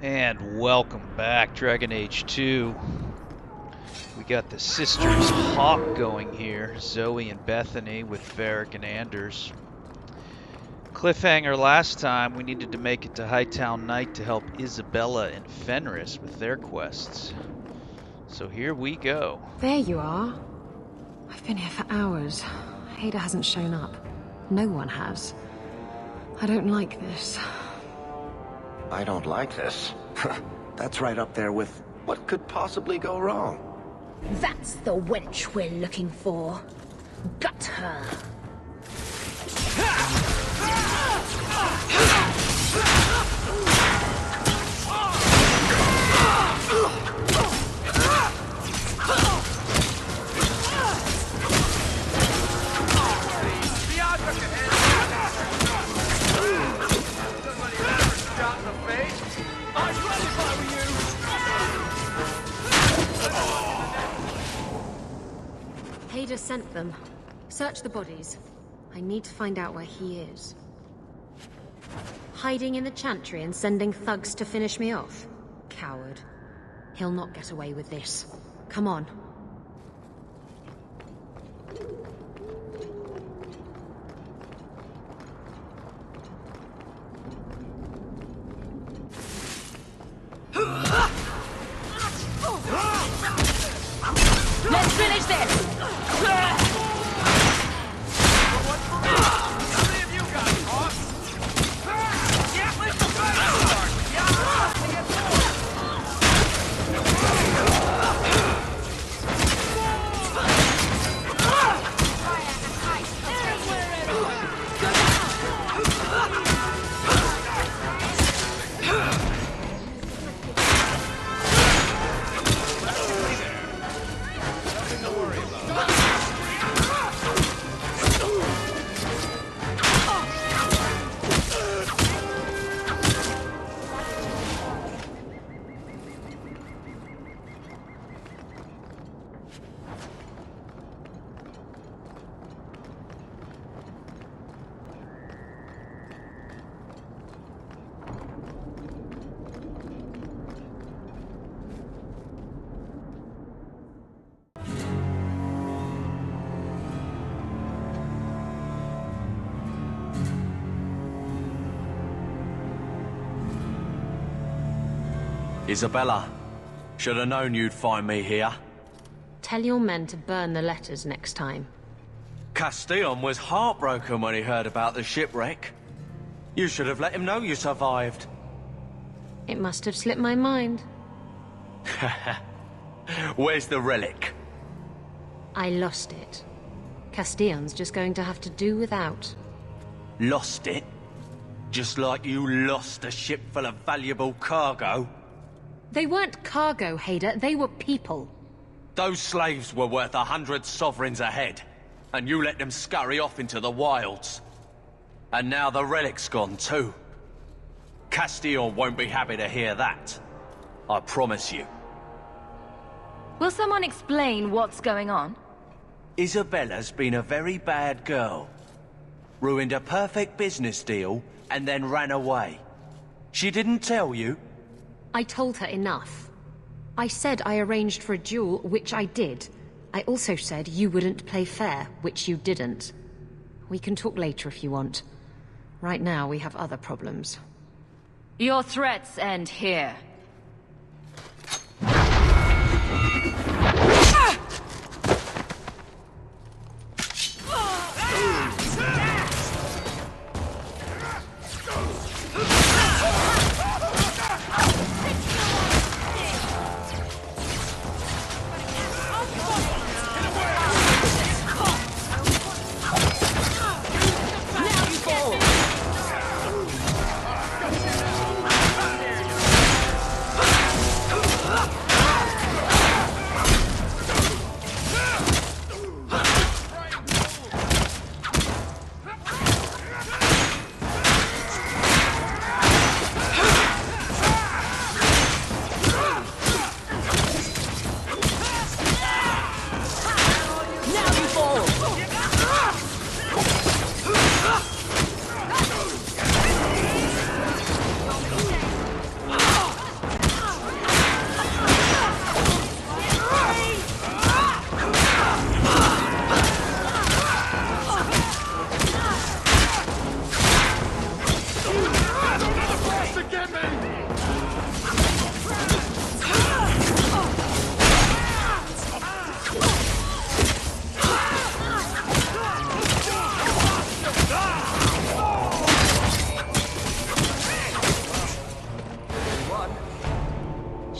And welcome back, Dragon Age 2. We got the sisters Hawke going here, Zoe and Bethany with Varric and Anders. Cliffhanger last time, we needed to make it to Hightown Knight to help Isabela and Fenris with their quests. So here we go. There you are. I've been here for hours. Ada hasn't shown up. No one has. I don't like this. I don't like this. That's right up there with what could possibly go wrong. That's the wench we're looking for. Gut her. Ada sent them. Search the bodies. I need to find out where he is. Hiding in the chantry and sending thugs to finish me off? Coward. He'll not get away with this. Come on. Let's finish this! Isabela, should have known you'd find me here. Tell your men to burn the letters next time. Castillon was heartbroken when he heard about the shipwreck. You should have let him know you survived. It must have slipped my mind. Where's the relic? I lost it. Castillon's just going to have to do without. Lost it? Just like you lost a ship full of valuable cargo? They weren't cargo, Hader. They were people. Those slaves were worth 100 sovereigns a head, and you let them scurry off into the wilds. And now the relic's gone too. Castillon won't be happy to hear that. I promise you. Will someone explain what's going on? Isabela's been a very bad girl. Ruined a perfect business deal, and then ran away. She didn't tell you? I told her enough. I said I arranged for a duel, which I did. I also said you wouldn't play fair, which you didn't. We can talk later if you want. Right now, we have other problems. Your threats end here.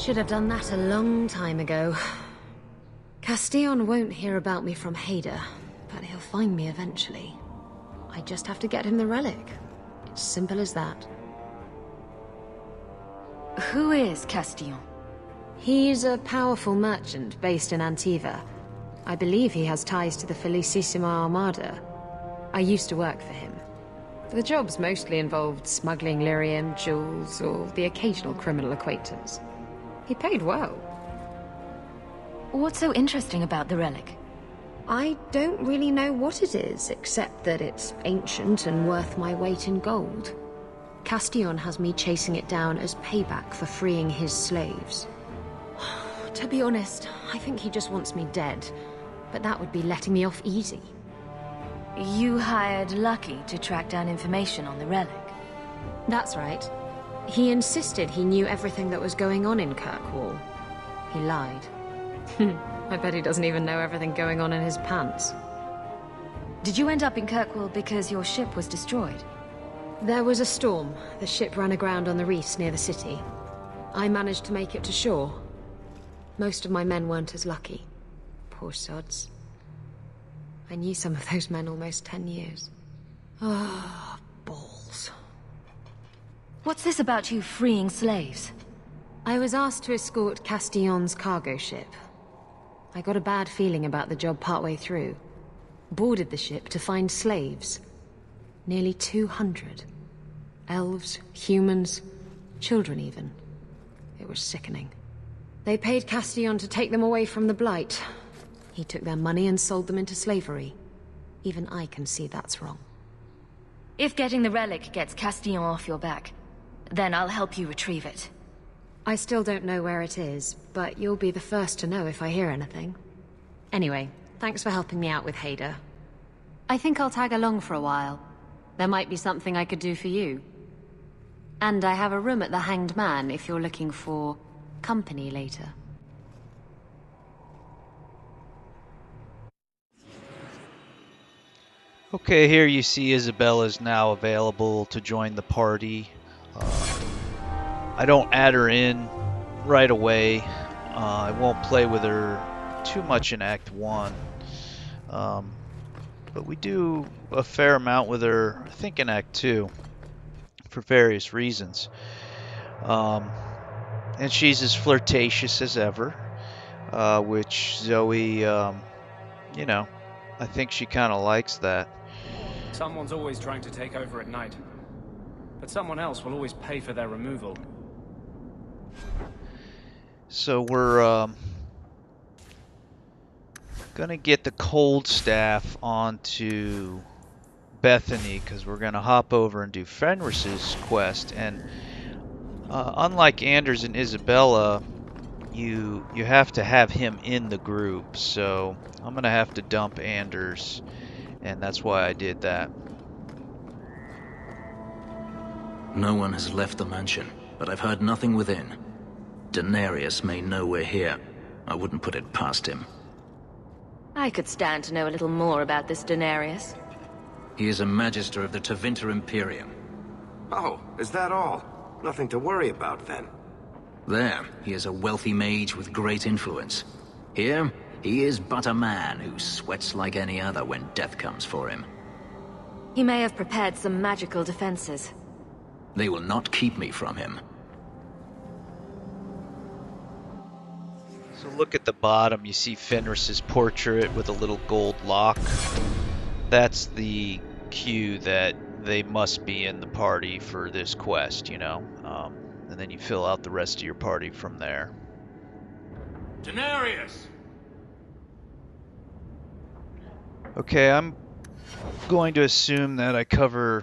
Should have done that a long time ago. Castillon won't hear about me from Hader, but he'll find me eventually. I just have to get him the relic. It's simple as that. Who is Castillon? He's a powerful merchant based in Antiva. I believe he has ties to the Felicissima Armada. I used to work for him. The jobs mostly involved smuggling lyrium, jewels, or the occasional criminal acquaintance. He paid well. What's so interesting about the relic? I don't really know what it is, except that it's ancient and worth my weight in gold. Castillon has me chasing it down as payback for freeing his slaves. To be honest, I think he just wants me dead, but that would be letting me off easy. You hired Lucky to track down information on the relic. That's right. He insisted he knew everything that was going on in Kirkwall. He lied. I bet he doesn't even know everything going on in his pants. Did you end up in Kirkwall because your ship was destroyed? There was a storm. The ship ran aground on the reefs near the city. I managed to make it to shore. Most of my men weren't as lucky. Poor sods. I knew some of those men almost 10 years. Ah, balls. What's this about you freeing slaves? I was asked to escort Castillon's cargo ship. I got a bad feeling about the job partway through. Boarded the ship to find slaves. Nearly 200. Elves, humans, children even. It was sickening. They paid Castillon to take them away from the Blight. He took their money and sold them into slavery. Even I can see that's wrong. If getting the relic gets Castillon off your back, then I'll help you retrieve it. I still don't know where it is, but you'll be the first to know if I hear anything. Anyway, thanks for helping me out with Hader. I think I'll tag along for a while. There might be something I could do for you. And I have a room at the Hanged Man if you're looking for company later. Okay, here you see Isabela is now available to join the party. I don't add her in right away. I won't play with her too much in Act 1. But we do a fair amount with her, I think, in Act 2 for various reasons. And she's as flirtatious as ever, which Zoe, you know, I think she kind of likes that. Someone's always trying to take over at night. But someone else will always pay for their removal. So we're gonna get the cold staff onto Bethany because we're gonna hop over and do Fenris's quest. And unlike Anders and Isabela, you have to have him in the group. So I'm gonna have to dump Anders, and that's why I did that. No one has left the mansion, but I've heard nothing within. Denarius may know we're here. I wouldn't put it past him. I could stand to know a little more about this Denarius. He is a Magister of the Tevinter Imperium. Oh, is that all? Nothing to worry about then. There, he is a wealthy mage with great influence. Here, he is but a man who sweats like any other when death comes for him. He may have prepared some magical defenses. They will not keep me from him. So look at the bottom, you see Fenris's portrait with a little gold lock. That's the cue that they must be in the party for this quest, you know. And then you fill out the rest of your party from there. Denarius! Okay, I'm going to assume that I cover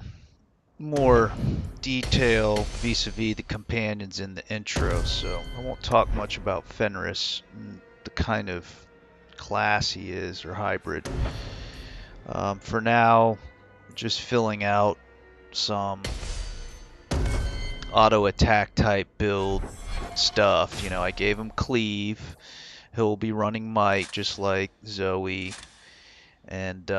more detail vis-a-vis the companions in the intro, so I won't talk much about Fenris and the kind of class he is, or hybrid. For now, just filling out some auto attack type build stuff. You know, I gave him cleave. He'll be running might just like Zoe, and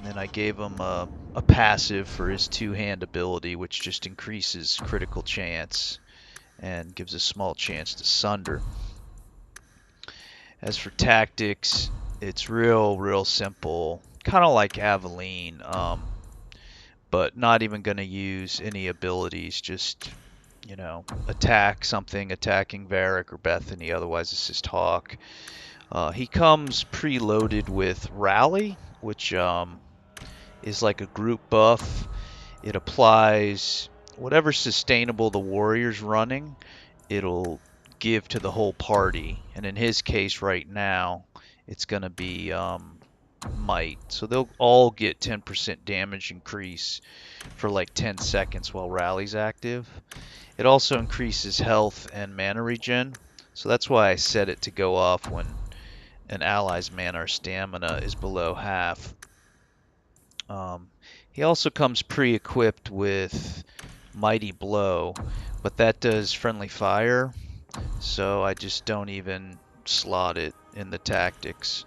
then I gave him a passive for his two-hand ability, which just increases critical chance. and gives a small chance to sunder. As for tactics, it's real simple, kind of like Aveline, but not even going to use any abilities, just, you know, attack something, attacking Varric or Bethany, otherwise it's just Hawke. He comes preloaded with Rally, which is like a group buff. It applies whatever sustainable the warrior's running, it'll give to the whole party. And in his case right now, it's going to be might. So they'll all get 10% damage increase for like 10 seconds while Rally's active. It also increases health and mana regen. So that's why I set it to go off when an ally's mana or stamina is below half. He also comes pre-equipped with Mighty Blow, but that does friendly fire, so I just don't even slot it in the tactics.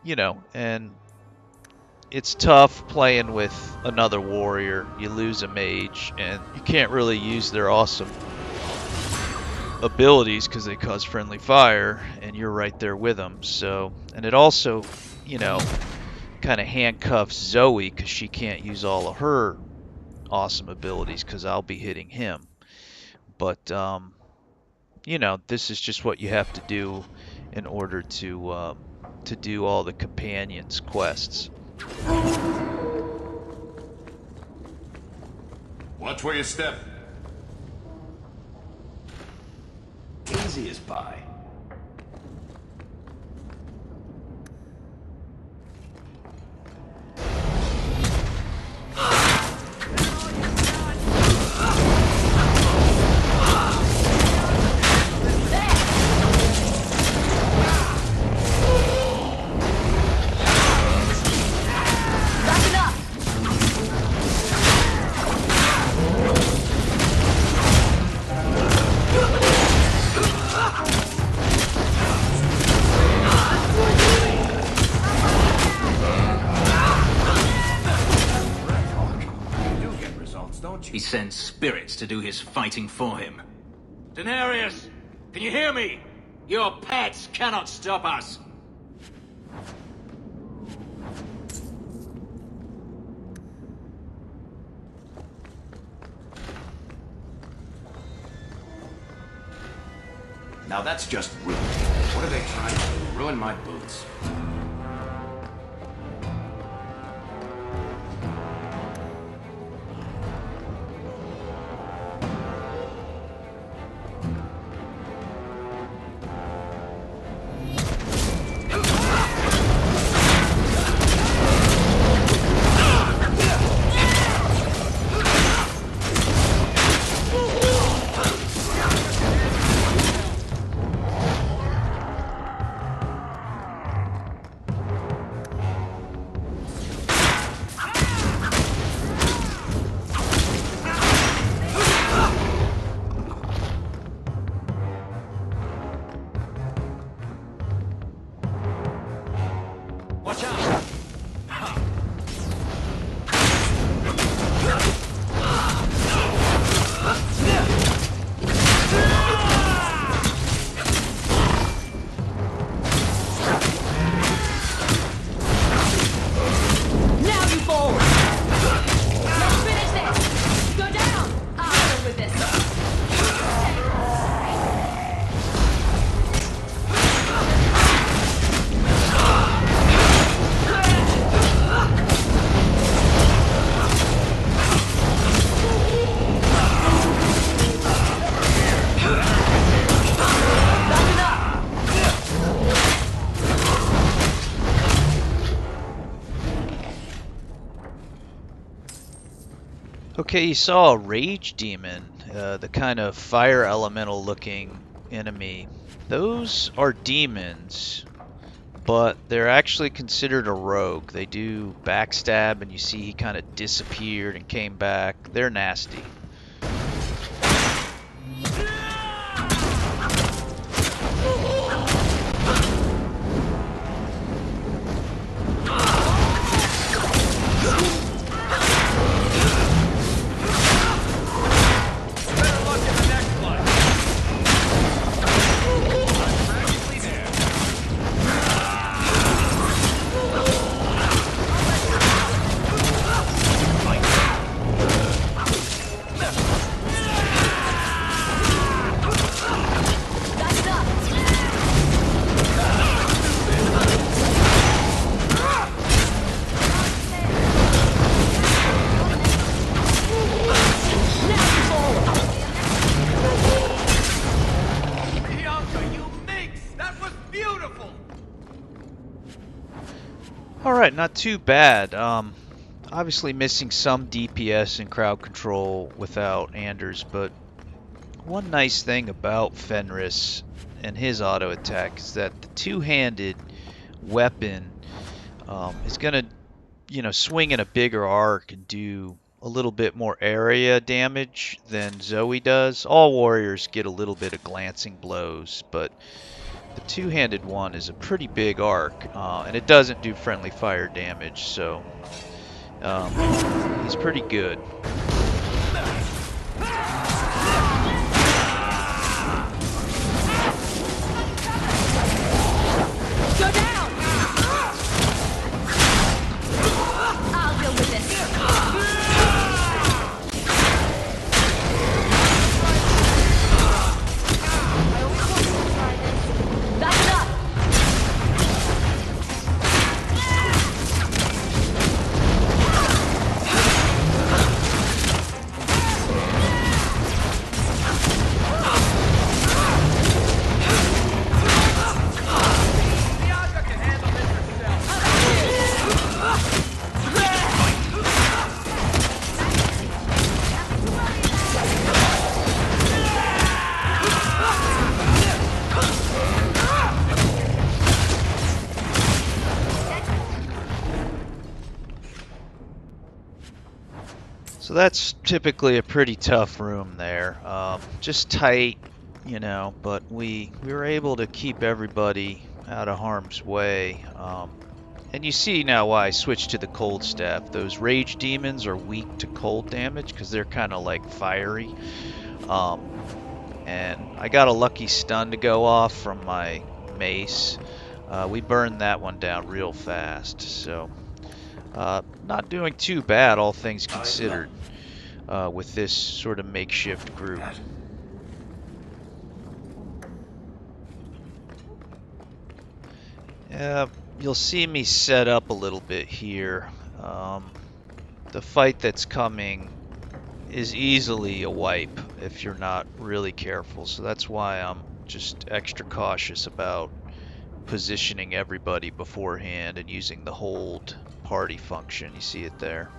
You know, and it's tough playing with another warrior. You lose a mage, and you can't really use their awesome abilities because they cause friendly fire, and you're right there with them. So, and it also, you know, kind of handcuffs Zoe because she can't use all of her awesome abilities because I'll be hitting him. But you know, this is just what you have to do in order to do all the companions quests. Watch where you step. Easy as pie. He sends spirits to do his fighting for him. Daenerys! Can you hear me? Your pets cannot stop us! Now that's just rude. What are they trying to do? Ruin my boots. Okay, you saw a rage demon, the kind of fire elemental looking enemy. Those are demons, but they're actually considered a rogue. They do backstab, and you see he kind of disappeared and came back. They're nasty. Alright, not too bad. Obviously missing some DPS and crowd control without Anders, but one nice thing about Fenris and his auto attack is that the two-handed weapon is going to, swing in a bigger arc and do a little bit more area damage than Zoe does. All warriors get a little bit of glancing blows, but the two-handed one is a pretty big arc, and it doesn't do friendly fire damage, so he's pretty good. Go down! I'll deal with this. That's enough! So that's typically a pretty tough room there. Just tight, but we were able to keep everybody out of harm's way. And you see now why I switched to the cold staff. Those rage demons are weak to cold damage because they're kind of like fiery. And I got a lucky stun to go off from my mace. We burned that one down real fast, so not doing too bad, all things considered, with this sort of makeshift group. You'll see me set up a little bit here. The fight that's coming is easily a wipe if you're not really careful, so that's why I'm just extra cautious about positioning everybody beforehand and using the hold party function. You see it there.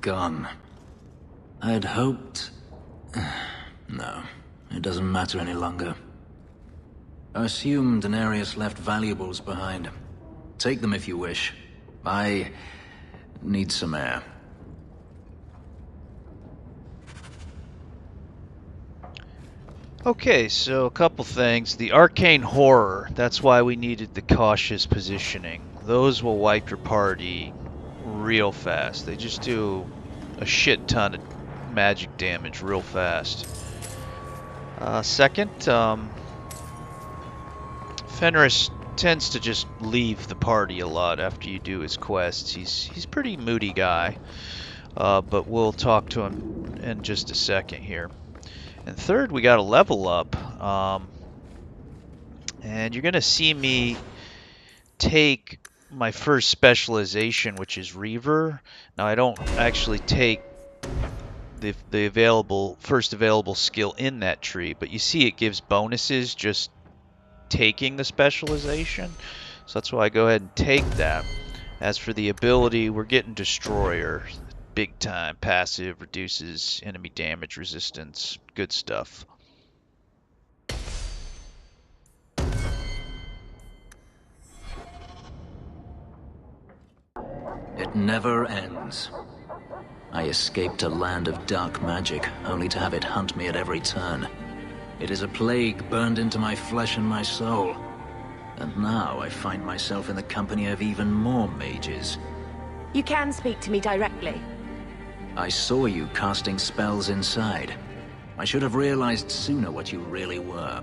Gone. I'd hoped... No, it doesn't matter any longer. I assume Denarius left valuables behind. Take them if you wish. I need some air. Okay, so a couple things. The arcane horror, that's why we needed the cautious positioning. Those will wipe your party real fast. They just do a shit ton of magic damage real fast. Second, Fenris tends to just leave the party a lot after you do his quests. He's a pretty moody guy, but we'll talk to him in just a second here. And third, we got a level up, and you're gonna see me take my first specialization, which is Reaver. Now I don't actually take the first available skill in that tree, but you see it gives bonuses just taking the specialization, so that's why I go ahead and take that. As for the ability, we're getting Destroyer. big time. Passive, reduces enemy damage resistance. Good stuff. It never ends. I escaped a land of dark magic, only to have it hunt me at every turn. It is a plague burned into my flesh and my soul. And now I find myself in the company of even more mages. You can speak to me directly. I saw you casting spells inside. I should have realized sooner what you really were.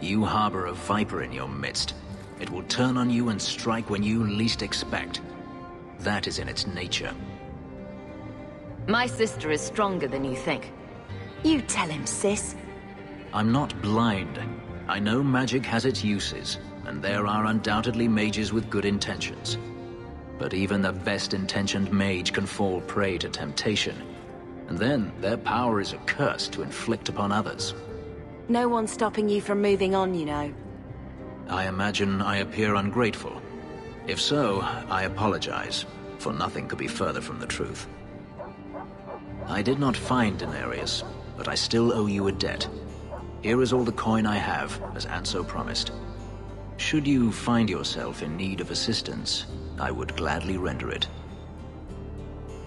You harbor a viper in your midst. It will turn on you and strike when you least expect. That is in its nature. My sister is stronger than you think. You tell him, sis. I'm not blind. I know magic has its uses, and there are undoubtedly mages with good intentions. But even the best-intentioned mage can fall prey to temptation. And then their power is a curse to inflict upon others. No one's stopping you from moving on, you know. I imagine I appear ungrateful. If so, I apologize, for nothing could be further from the truth. I did not find Denarius, but I still owe you a debt. Here is all the coin I have, as Anso promised. Should you find yourself in need of assistance, I would gladly render it.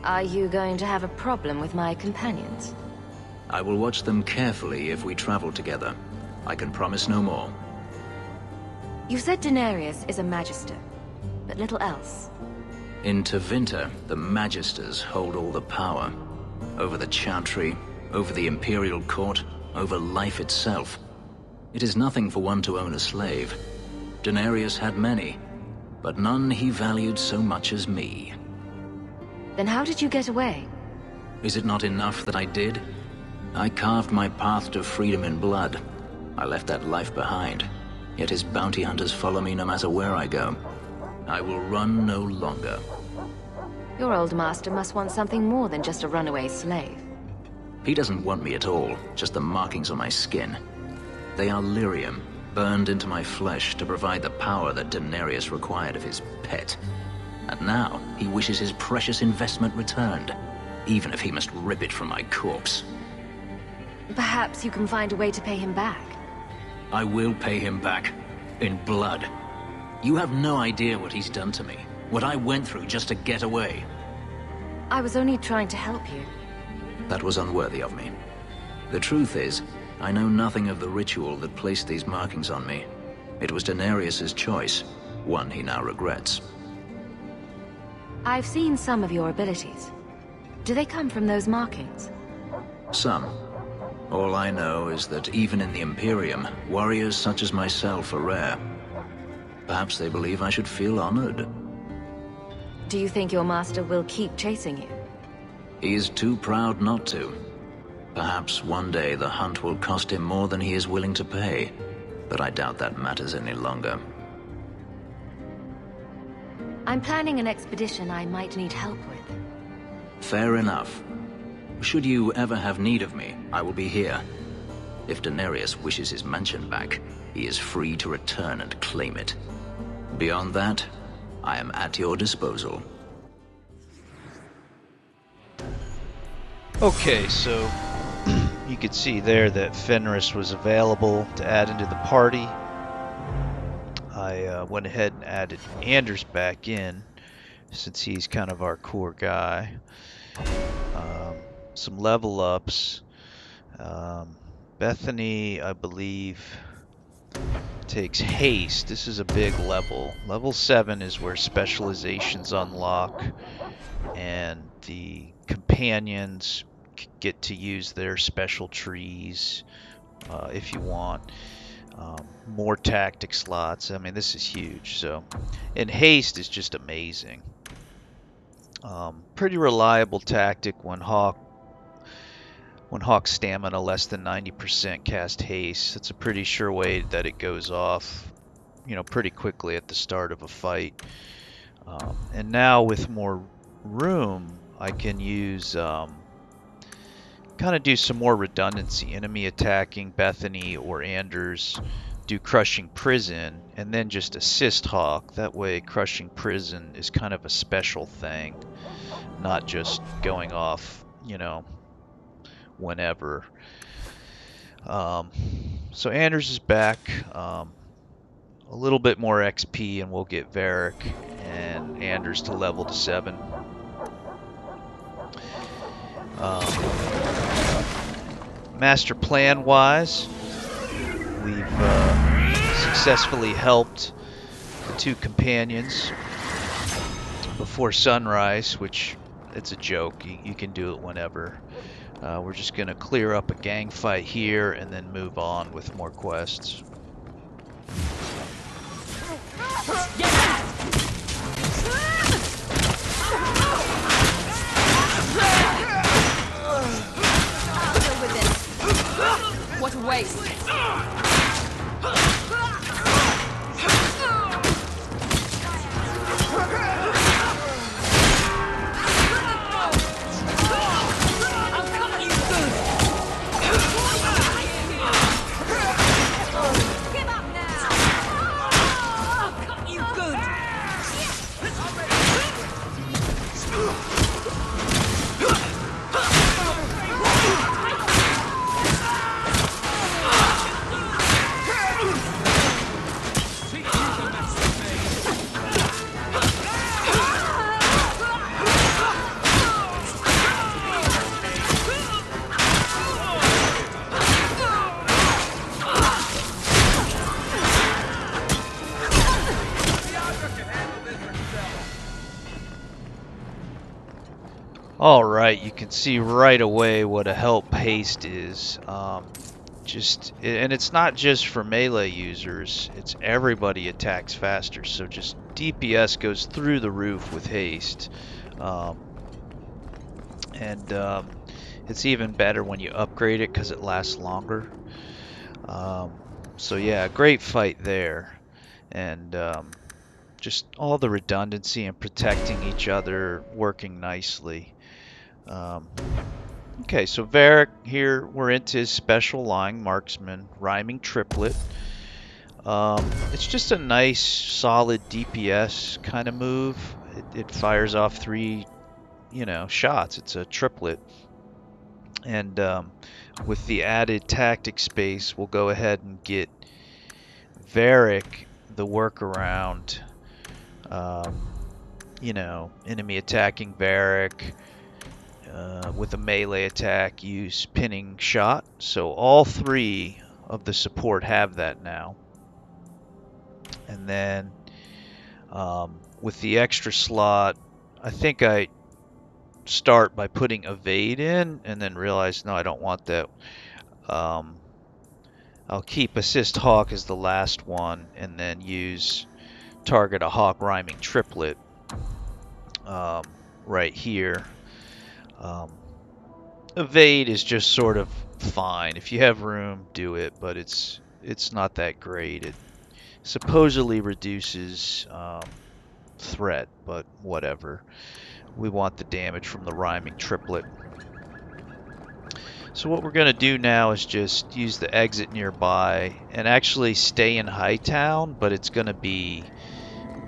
Are you going to have a problem with my companions? I will watch them carefully if we travel together. I can promise no more. You said Denarius is a magister, but little else. In Tevinter, the Magisters hold all the power. Over the Chantry, over the Imperial Court, over life itself. It is nothing for one to own a slave. Denarius had many, but none he valued so much as me. Then how did you get away? Is it not enough that I did? I carved my path to freedom in blood. I left that life behind. Yet his bounty hunters follow me no matter where I go. I will run no longer. Your old master must want something more than just a runaway slave. He doesn't want me at all, just the markings on my skin. They are lyrium, burned into my flesh to provide the power that Denarius required of his pet. And now, he wishes his precious investment returned, even if he must rip it from my corpse. Perhaps you can find a way to pay him back. I will pay him back. In blood. You have no idea what he's done to me. What I went through just to get away. I was only trying to help you. That was unworthy of me. The truth is, I know nothing of the ritual that placed these markings on me. It was Denarius's choice, one he now regrets. I've seen some of your abilities. Do they come from those markings? Some. All I know is that even in the Imperium, warriors such as myself are rare. Perhaps they believe I should feel honored. Do you think your master will keep chasing you? He is too proud not to. Perhaps one day the hunt will cost him more than he is willing to pay, but I doubt that matters any longer. I'm planning an expedition I might need help with. Fair enough. Should you ever have need of me, I will be here. If Denarius wishes his mansion back, he is free to return and claim it. Beyond that, I am at your disposal. Okay, so you could see there that Fenris was available to add into the party. I went ahead and added Anders back in, since he's kind of our core guy. Some level ups. Bethany, I believe, takes haste. This is a big level. Level 7 is where specializations unlock, and the companions get to use their special trees if you want. More tactic slots. I mean, this is huge. So, and haste is just amazing. Pretty reliable tactic when Hawke's stamina less than 90%, cast haste. It's a pretty sure way that it goes off, you know, pretty quickly at the start of a fight. And now with more room, I can use kind of do some more redundancy. Enemy attacking Bethany or Anders do Crushing Prison and then just assist Hawke. That way Crushing Prison is kind of a special thing, not just going off, you know, whenever. So Anders is back. A little bit more XP and we'll get Varric and Anders to level to 7. Master plan wise, we've successfully helped the 2 companions before sunrise, which it's a joke. You can do it whenever. We're just going to clear up a gang fight here and then move on with more quests. What a waste! Alright, you can see right away what a help haste is. And it's not just for melee users, it's everybody attacks faster, so just DPS goes through the roof with haste. It's even better when you upgrade it because it lasts longer. So yeah, great fight there. And just all the redundancy and protecting each other working nicely. Okay, so Varric here, we're into his special line, Marksman, Rhyming Triplet. It's just a nice, solid DPS kind of move. It fires off 3, you know, shots. It's a triplet. And with the added tactic space, we'll go ahead and get Varric the workaround. You know, enemy attacking Varric. With a melee attack, use pinning shot. So all 3 of the support have that now. And then with the extra slot, I think I start by putting evade in and then realize, no, I don't want that. I'll keep assist Hawke as the last one and then use target a Hawke rhyming triplet right here. Evade is just sort of fine. If you have room, do it, but it's not that great. It supposedly reduces threat, but whatever. We want the damage from the rhyming triplet. So what we're going to do now is just use the exit nearby and actually stay in Hightown, but it's going to be,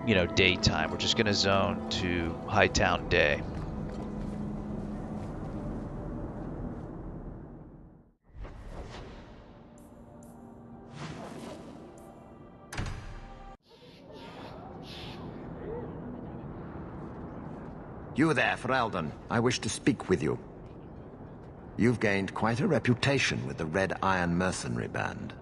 you know, daytime. We're just going to zone to Hightown day. You there, Ferelden. I wish to speak with you. You've gained quite a reputation with the Red Iron Mercenary Band.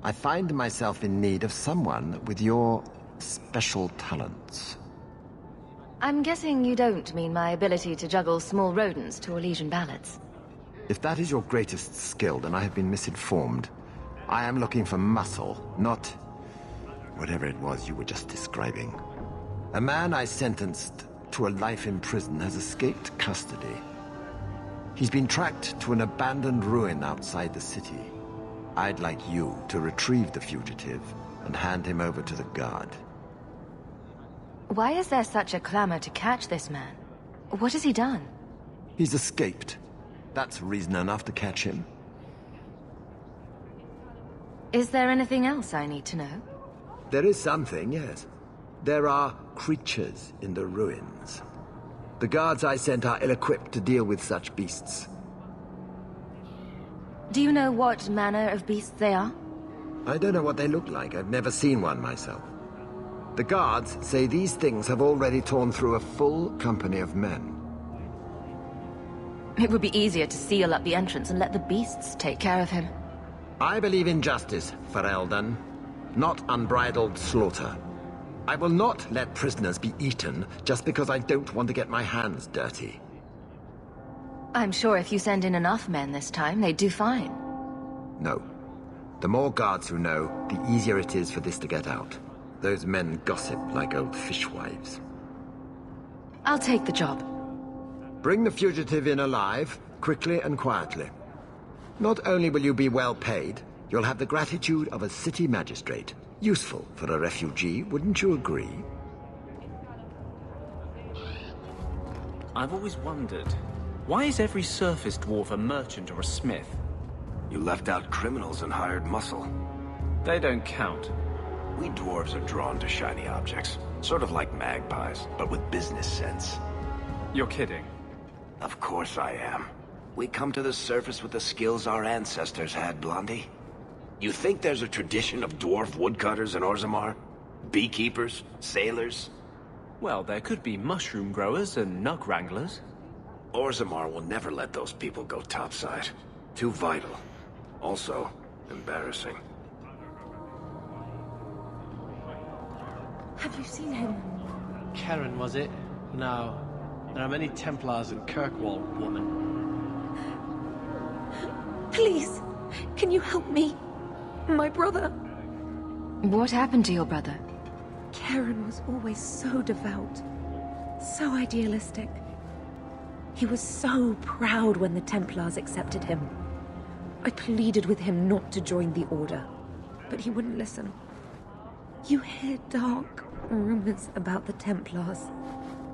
I find myself in need of someone with your special talents. I'm guessing you don't mean my ability to juggle small rodents to Elysian ballads. If that is your greatest skill, then I have been misinformed. I am looking for muscle, not whatever it was you were just describing. A man I sentenced to a life in prison has escaped custody. He's been tracked to an abandoned ruin outside the city. I'd like you to retrieve the fugitive and hand him over to the guard. Why is there such a clamor to catch this man? What has he done? He's escaped. That's reason enough to catch him. Is there anything else I need to know? There is something, yes. There are creatures in the ruins. The guards I sent are ill-equipped to deal with such beasts. Do you know what manner of beasts they are? I don't know what they look like. I've never seen one myself. The guards say these things have already torn through a full company of men. It would be easier to seal up the entrance and let the beasts take care of him. I believe in justice, Ferelden, not unbridled slaughter. I will not let prisoners be eaten just because I don't want to get my hands dirty. I'm sure if you send in enough men this time, they'd do fine. No. The more guards who know, the easier it is for this to get out. Those men gossip like old fishwives. I'll take the job. Bring the fugitive in alive, quickly and quietly. Not only will you be well paid, you'll have the gratitude of a city magistrate. Useful for a refugee, wouldn't you agree? I've always wondered, why is every surface dwarf a merchant or a smith? You left out criminals and hired muscle. They don't count. We dwarves are drawn to shiny objects. Sort of like magpies, but with business sense. You're kidding. Of course I am. We come to the surface with the skills our ancestors had, Blondie. You think there's a tradition of dwarf woodcutters in Orzammar? Beekeepers? Sailors? Well, there could be mushroom growers and nug wranglers. Orzammar will never let those people go topside. Too vital. Also, embarrassing. Have you seen him? Karen, was it? No. There are many Templars in Kirkwall, woman. Please, can you help me? My brother. What happened to your brother? Karen was always so devout, so idealistic. He was so proud when the Templars accepted him. I pleaded with him not to join the Order, but he wouldn't listen. You hear dark rumors about the Templars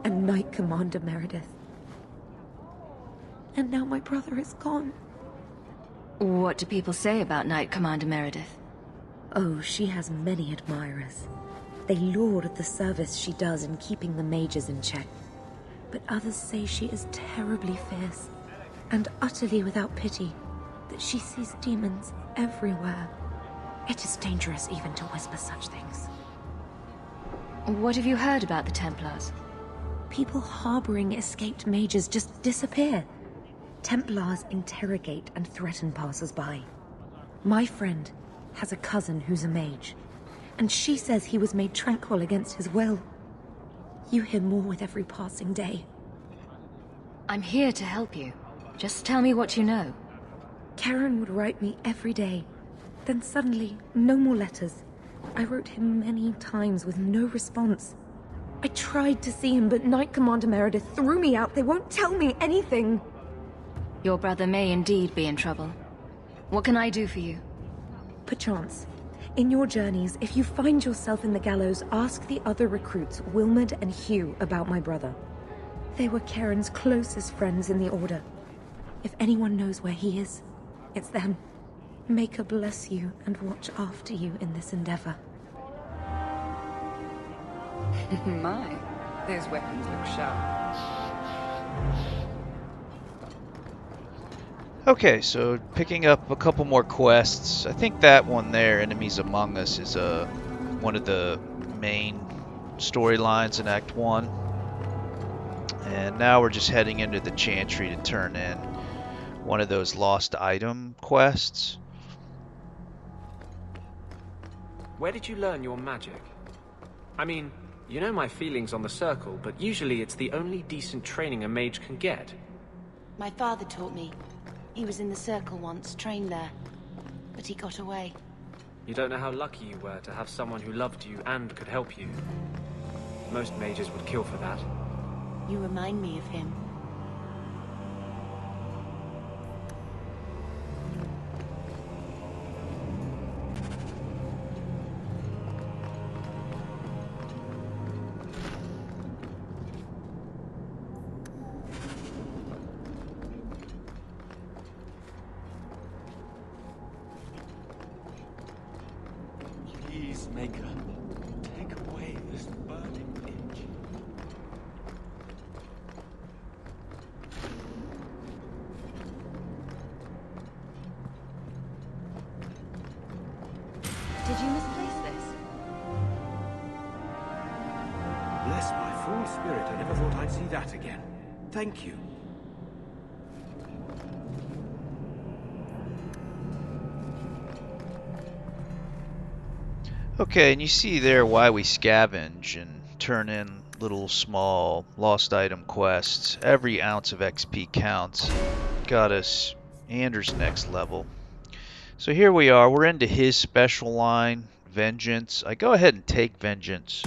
and Knight Commander Meredith. And now my brother is gone. What do people say about Knight Commander Meredith? Oh, she has many admirers. They laud the service she does in keeping the mages in check. But others say she is terribly fierce and utterly without pity, that she sees demons everywhere. It is dangerous even to whisper such things. What have you heard about the Templars? People harboring escaped mages just disappear. Templars interrogate and threaten passers-by. My friend has a cousin who's a mage, and she says he was made tranquil against his will. You hear more with every passing day. I'm here to help you. Just tell me what you know. Karen would write me every day. Then suddenly, no more letters. I wrote him many times with no response. I tried to see him, but Knight Commander Meredith threw me out. They won't tell me anything. Your brother may indeed be in trouble. What can I do for you? Perchance. In your journeys, if you find yourself in the gallows, ask the other recruits, Wilmerd and Hugh, about my brother. They were Karen's closest friends in the Order. If anyone knows where he is, it's them. May her bless you and watch after you in this endeavor. My, those weapons look sharp. Okay, so picking up a couple more quests. I think that one there, Enemies Among Us, is one of the main storylines in Act 1. And now we're just heading into the Chantry to turn in one of those lost item quests. Where did you learn your magic? I mean, you know my feelings on the Circle, but usually it's the only decent training a mage can get. My father taught me. He was in the Circle once, trained there. But he got away. You don't know how lucky you were to have someone who loved you and could help you. Most mages would kill for that. You remind me of him. Maker, take away this burning itch. Did you misplace this? Bless my fool spirit, I never thought I'd see that again. Thank you. Okay, and you see there why we scavenge and turn in little small lost item quests. Every ounce of XP counts. Got us Anders' next level. So here we are. We're into his special line, Vengeance. I go ahead and take Vengeance.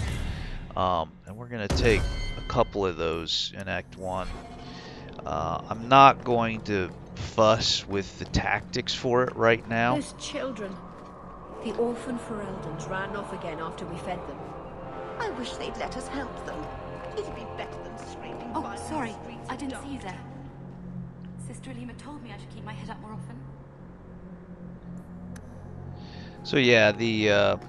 And we're going to take a couple of those in Act 1. I'm not going to fuss with the tactics for it right now. Those children. The orphan Fereldans ran off again after we fed them. I wish they'd let us help them. It'd be better than screaming. Oh, sorry. I didn't see you there. Sister Alima told me I should keep my head up more often. So yeah, the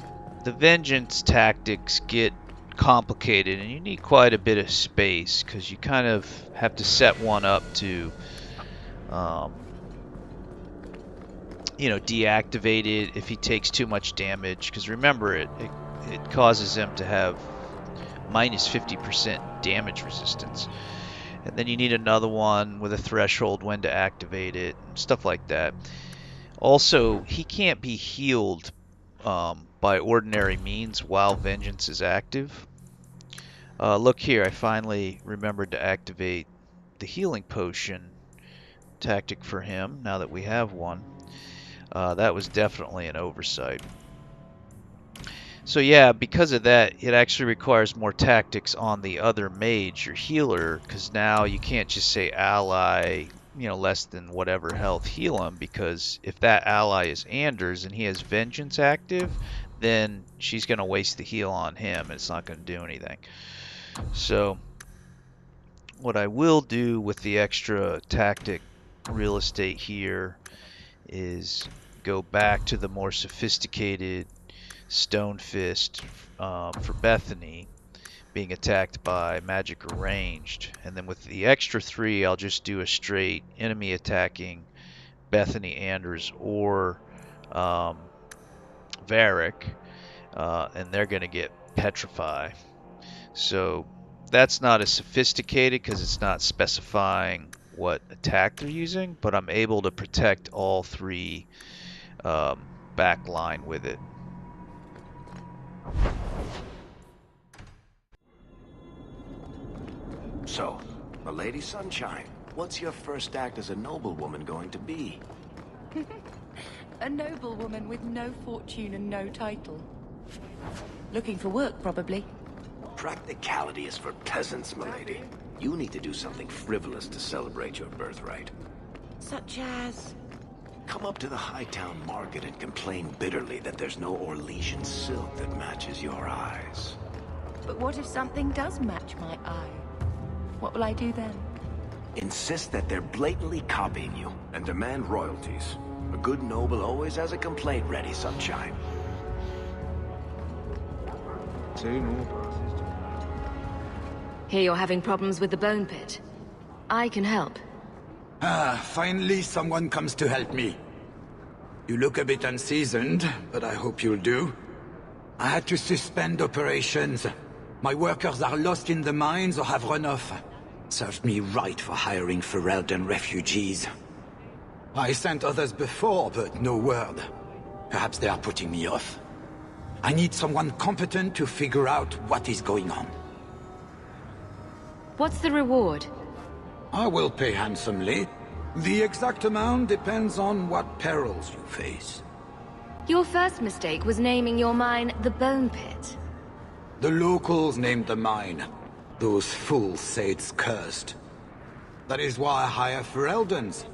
vengeance tactics get complicated, and you need quite a bit of space because you kind of have to set one up to, deactivate it if he takes too much damage. Because remember, it causes him to have minus 50% damage resistance, and then you need another one with a threshold when to activate it, and stuff like that. Also, he can't be healed by ordinary means while Vengeance is active. Look here, I finally remembered to activate the healing potion tactic for him now that we have one. That was definitely an oversight. So yeah, because of that, it actually requires more tactics on the other mage or healer, because now you can't just say ally, less than whatever health, heal him, because if that ally is Anders and he has Vengeance active, then she's going to waste the heal on him and it's not going to do anything. So what I will do with the extra tactic real estate here is go back to the more sophisticated Stone Fist for Bethany being attacked by magic arranged, and then with the extra 3 I'll just do a straight enemy attacking Bethany, Anders, or Varric, and they're going to get Petrify. So that's not as sophisticated because it's not specifying what attack they're using, but I'm able to protect all 3 back line with it. So, a Lady Sunshine, what's your first act as a noblewoman going to be? A noblewoman with no fortune and no title. Looking for work, probably. Practicality is for peasants, milady. You need to do something frivolous to celebrate your birthright. Such as... Come up to the Hightown Market and complain bitterly that there's no Orlesian silk that matches your eyes. But what if something does match my eye? What will I do then? Insist that they're blatantly copying you, and demand royalties. A good noble always has a complaint ready, Sunshine. Hear you're having problems with the bone pit. I can help. Ah, finally someone comes to help me. You look a bit unseasoned, but I hope you'll do. I had to suspend operations. My workers are lost in the mines or have run off. Served me right for hiring Ferelden refugees. I sent others before, but no word. Perhaps they are putting me off. I need someone competent to figure out what is going on. What's the reward? I will pay handsomely. The exact amount depends on what perils you face. Your first mistake was naming your mine the Bone Pit. The locals named the mine. Those fools say it's cursed. That is why I hire Fereldans.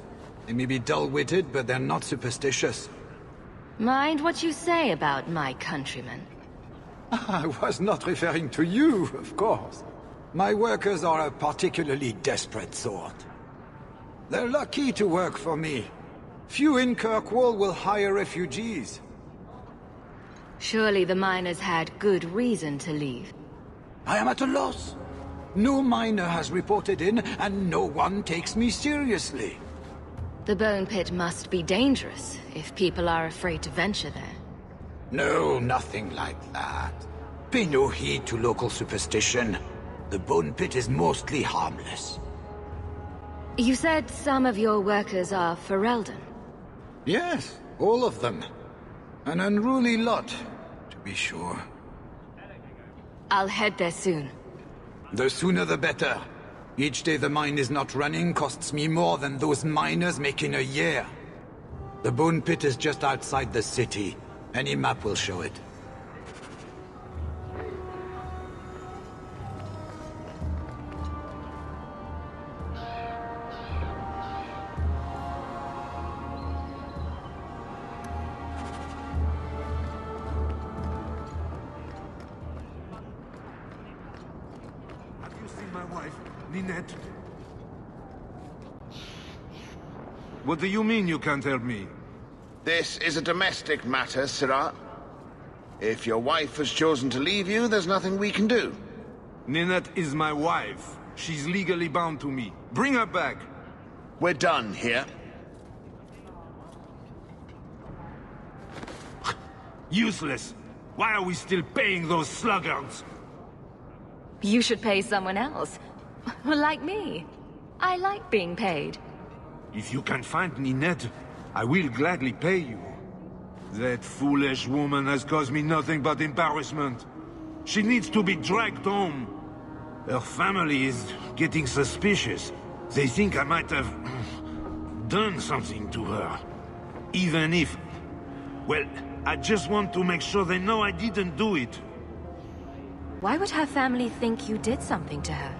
They may be dull-witted, but they're not superstitious. Mind what you say about my countrymen. I was not referring to you, of course. My workers are a particularly desperate sort. They're lucky to work for me. Few in Kirkwall will hire refugees. Surely the miners had good reason to leave. I am at a loss. No miner has reported in, and no one takes me seriously. The bone pit must be dangerous if people are afraid to venture there. No, nothing like that. Pay no heed to local superstition. The bone pit is mostly harmless. You said some of your workers are Ferelden. Yes, all of them. An unruly lot, to be sure. I'll head there soon. The sooner the better. Each day the mine is not running costs me more than those miners make in a year. The bone pit is just outside the city. Any map will show it. Ninette? What do you mean you can't help me? This is a domestic matter, Sirrah. If your wife has chosen to leave you, there's nothing we can do. Ninette is my wife. She's legally bound to me. Bring her back. We're done here. Useless. Why are we still paying those sluggards? You should pay someone else. Like me. I like being paid. If you can find Ninette, I will gladly pay you. That foolish woman has caused me nothing but embarrassment. She needs to be dragged home. Her family is getting suspicious. They think I might have done something to her. Even if... Well, I just want to make sure they know I didn't do it. Why would her family think you did something to her?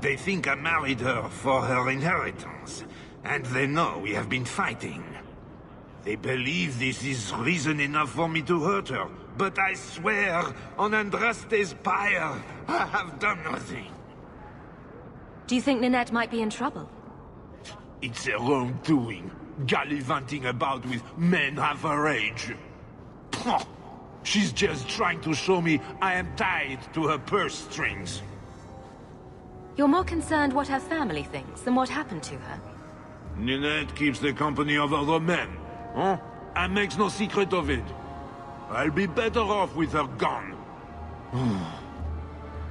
They think I married her for her inheritance, and they know we have been fighting. They believe this is reason enough for me to hurt her, but I swear, on Andraste's pyre, I have done nothing. Do you think Ninette might be in trouble? It's her own doing, gallivanting about with men half her age. Pah! She's just trying to show me I am tied to her purse strings. You're more concerned what her family thinks than what happened to her. Ninette keeps the company of other men, huh? And makes no secret of it. I'll be better off with her gone.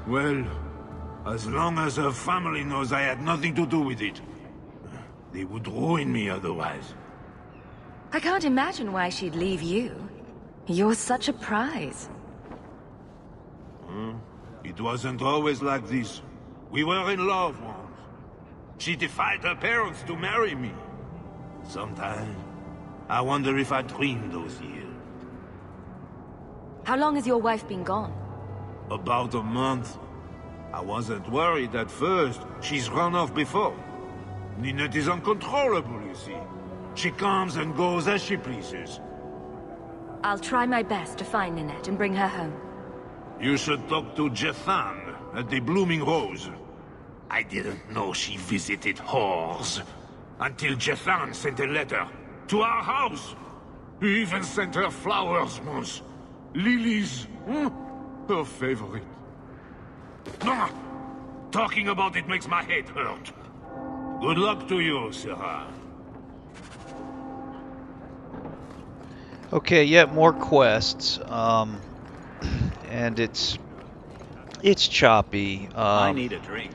Well, as long as her family knows I had nothing to do with it. They would ruin me otherwise. I can't imagine why she'd leave you. You're such a prize. It wasn't always like this. We were in love once. She defied her parents to marry me. Sometimes, I wonder if I dreamed those years. How long has your wife been gone? About a month. I wasn't worried at first. She's run off before. Ninette is uncontrollable, you see. She comes and goes as she pleases. I'll try my best to find Ninette and bring her home. You should talk to Jethan at the Blooming Rose. I didn't know she visited whores. Until Jethan sent a letter to our house. He even sent her flowers once. Lilies. Her favorite. Talking about it makes my head hurt. Good luck to you, Sarah. Okay, yet more quests. And it's choppy. I need a drink.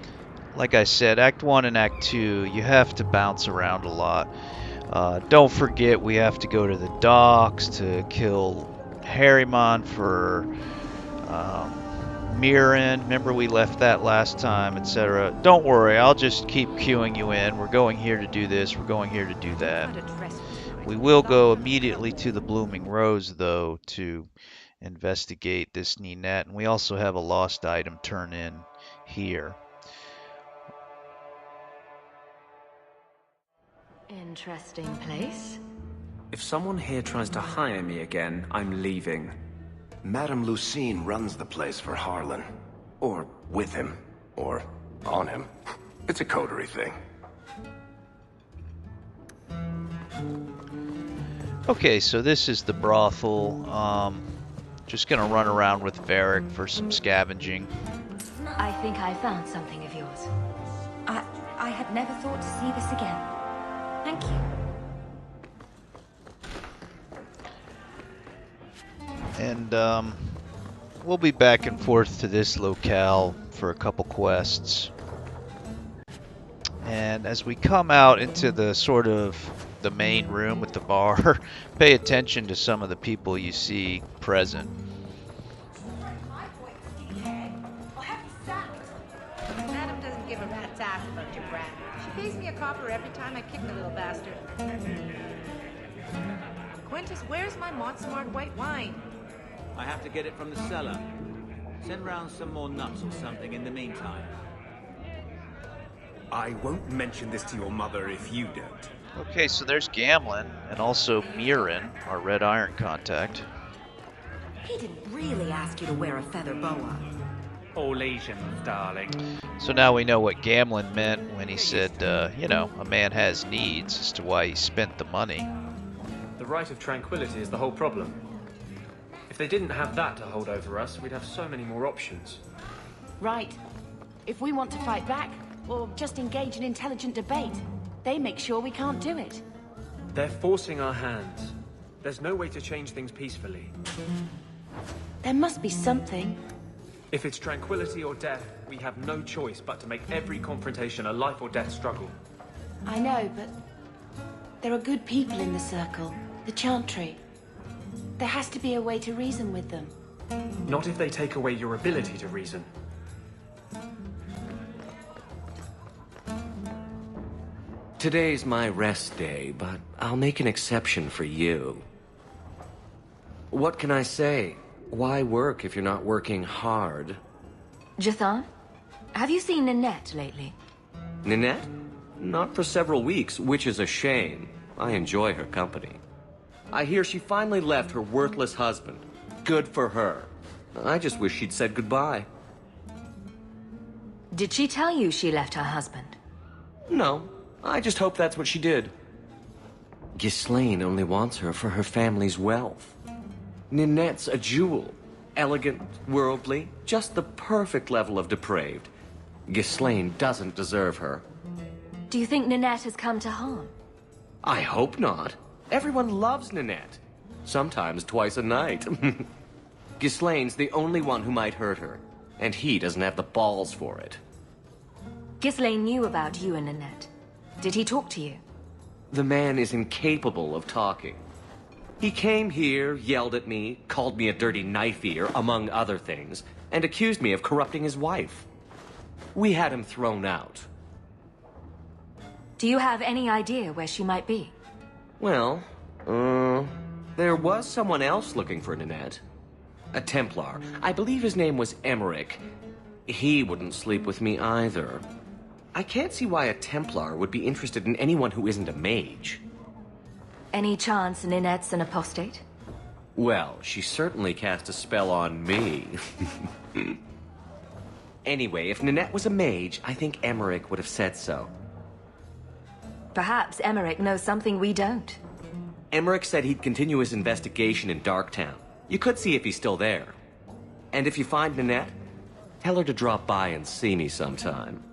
Like I said, Act 1 and Act 2, you have to bounce around a lot. Don't forget, we have to go to the docks to kill Harriman for Mirren. Remember we left that last time, etc. Don't worry, I'll just keep queuing you in. We're going here to do this, we're going here to do that. We will go immediately to the Blooming Rose, though, to investigate this Ninette. And we also have a lost item turn in here. Interesting place. If someone here tries to hire me again, I'm leaving. Madame Lucine runs the place for Harlan. Or with him. Or on him. It's a coterie thing. Okay, so this is the brothel. Just gonna run around with Varric for some scavenging. I think I found something of yours. I had never thought to see this again. Thank you. And we'll be back and forth to this locale for a couple quests. And as we come out into the sort of the main room with the bar, pay attention to some of the people you see present. Madam doesn't give a rat's ass about your brat. She pays me a copper every time I kick the little bastard. Quintus, where's my Montsmart white wine? I have to get it from the cellar. Send round some more nuts or something in the meantime. I won't mention this to your mother if you don't. Okay, so there's Gamlen, and also Mirren, our Red Iron contact. He didn't really ask you to wear a feather boa. All Asians, darling. So now we know what Gamlen meant when he said, you know, a man has needs, as to why he spent the money. The right of tranquility is the whole problem. If they didn't have that to hold over us, we'd have so many more options. Right. If we want to fight back, or just engage in intelligent debate, they make sure we can't do it. They're forcing our hands. There's no way to change things peacefully. There must be something. If it's tranquility or death, we have no choice but to make every confrontation a life or death struggle. I know, but there are good people in the Circle, the Chantry. There has to be a way to reason with them. Not if they take away your ability to reason. Today's my rest day, but I'll make an exception for you. What can I say? Why work if you're not working hard? Jathan, have you seen Ninette lately? Ninette? Not for several weeks, which is a shame. I enjoy her company. I hear she finally left her worthless husband. Good for her. I just wish she'd said goodbye. Did she tell you she left her husband? No, I just hope that's what she did. Ghislaine only wants her for her family's wealth. Ninette's a jewel. Elegant, worldly, just the perfect level of depraved. Ghislaine doesn't deserve her. Do you think Ninette has come to harm? I hope not. Everyone loves Ninette. Sometimes twice a night. Ghislaine's the only one who might hurt her, and he doesn't have the balls for it. Ghislaine knew about you and Ninette. Did he talk to you? The man is incapable of talking. He came here, yelled at me, called me a dirty knife-eater, among other things, and accused me of corrupting his wife. We had him thrown out. Do you have any idea where she might be? Well, there was someone else looking for Ninette. A Templar. I believe his name was Emmerich. He wouldn't sleep with me either. I can't see why a Templar would be interested in anyone who isn't a mage. Any chance Ninette's an apostate? Well, she certainly cast a spell on me. Anyway, if Ninette was a mage, I think Emmerich would have said so. Perhaps Emmerich knows something we don't. Emmerich said he'd continue his investigation in Darktown. You could see if he's still there. And if you find Ninette, tell her to drop by and see me sometime.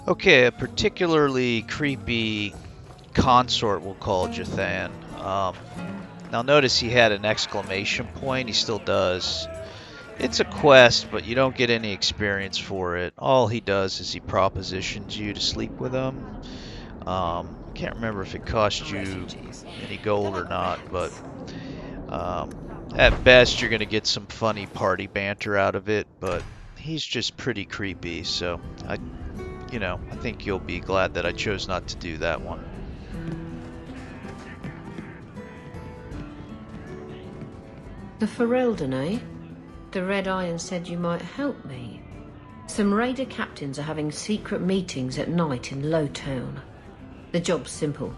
Okay, a particularly creepy consort we'll call Jathan. Now notice he had an exclamation point. He still does. It's a quest, but you don't get any experience for it. All he does is he propositions you to sleep with him. Can't remember if it cost you any gold or not, but at best you're going to get some funny party banter out of it, but he's just pretty creepy, so I think you'll be glad that I chose not to do that one. The Ferelden, eh? The Red Iron said you might help me. Some raider captains are having secret meetings at night in Lowtown. The job's simple.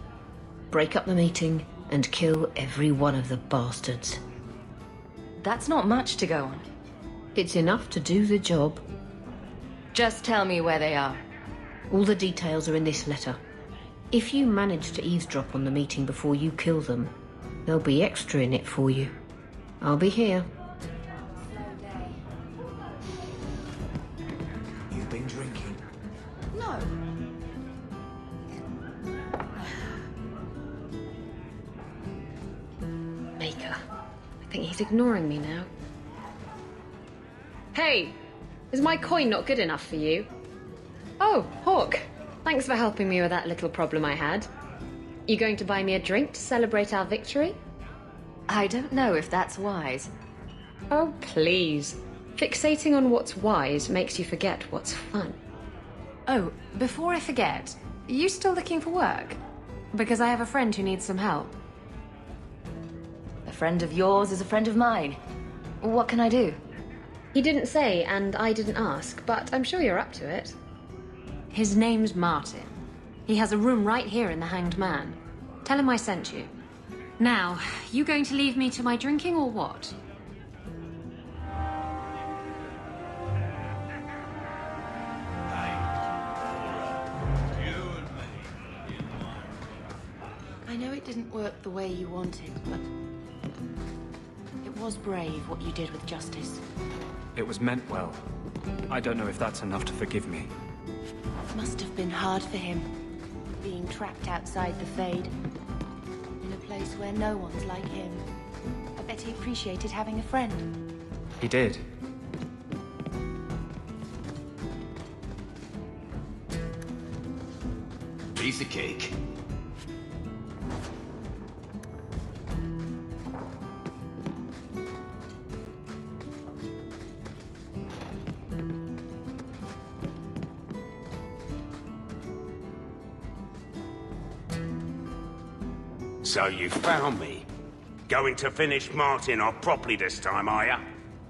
Break up the meeting and kill every one of the bastards. That's not much to go on. It's enough to do the job. Just tell me where they are. All the details are in this letter. If you manage to eavesdrop on the meeting before you kill them, There'll be extra in it for you. I'll be here. You've been drinking? No. Maker. I think he's ignoring me now. Hey! Is my coin not good enough for you? Oh, Hawke. Thanks for helping me with that little problem I had. You going to buy me a drink to celebrate our victory? I don't know if that's wise. Oh, please. Fixating on what's wise makes you forget what's fun. Oh, before I forget, are you still looking for work? Because I have a friend who needs some help. A friend of yours is a friend of mine. What can I do? He didn't say, and I didn't ask, but I'm sure you're up to it. His name's Martin. He has a room right here in the Hanged Man. Tell him I sent you. Now, you going to leave me to my drinking or what? I know it didn't work the way you wanted, but it was brave what you did with Justice. It was meant well. I don't know if that's enough to forgive me. It must have been hard for him, being trapped outside the Fade, in a place where no one's like him. I bet he appreciated having a friend. He did. Piece of cake. So you found me. Going to finish Martin off properly this time, are ya?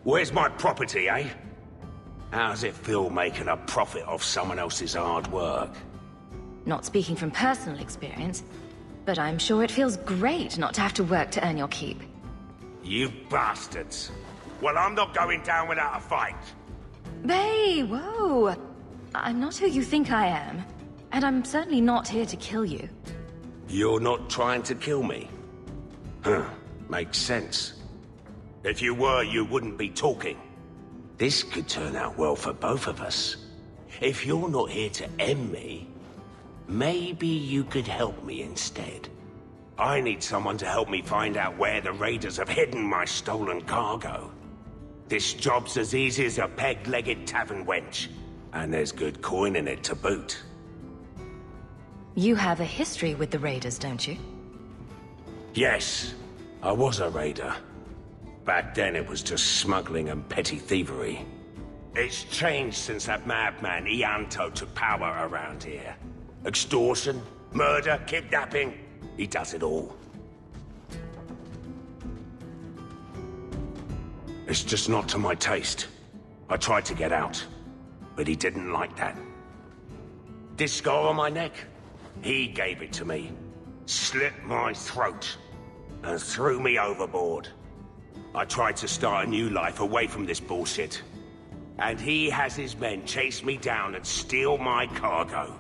Where's my property, eh? How's it feel making a profit off someone else's hard work? Not speaking from personal experience, but I'm sure it feels great not to have to work to earn your keep. You bastards. Well, I'm not going down without a fight. Hey, whoa! I'm not who you think I am, and I'm certainly not here to kill you. You're not trying to kill me? Huh, makes sense. If you were, you wouldn't be talking. This could turn out well for both of us. If you're not here to end me, maybe you could help me instead. I need someone to help me find out where the raiders have hidden my stolen cargo. This job's as easy as a peg-legged tavern wench, and there's good coin in it to boot. You have a history with the raiders, don't you? Yes, I was a raider. Back then it was just smuggling and petty thievery. It's changed since that madman Ianto took power around here. Extortion, murder, kidnapping, he does it all. It's just not to my taste. I tried to get out, but he didn't like that. This scar on my neck? He gave it to me, slit my throat, and threw me overboard. I tried to start a new life away from this bullshit. And he has his men chase me down and steal my cargo.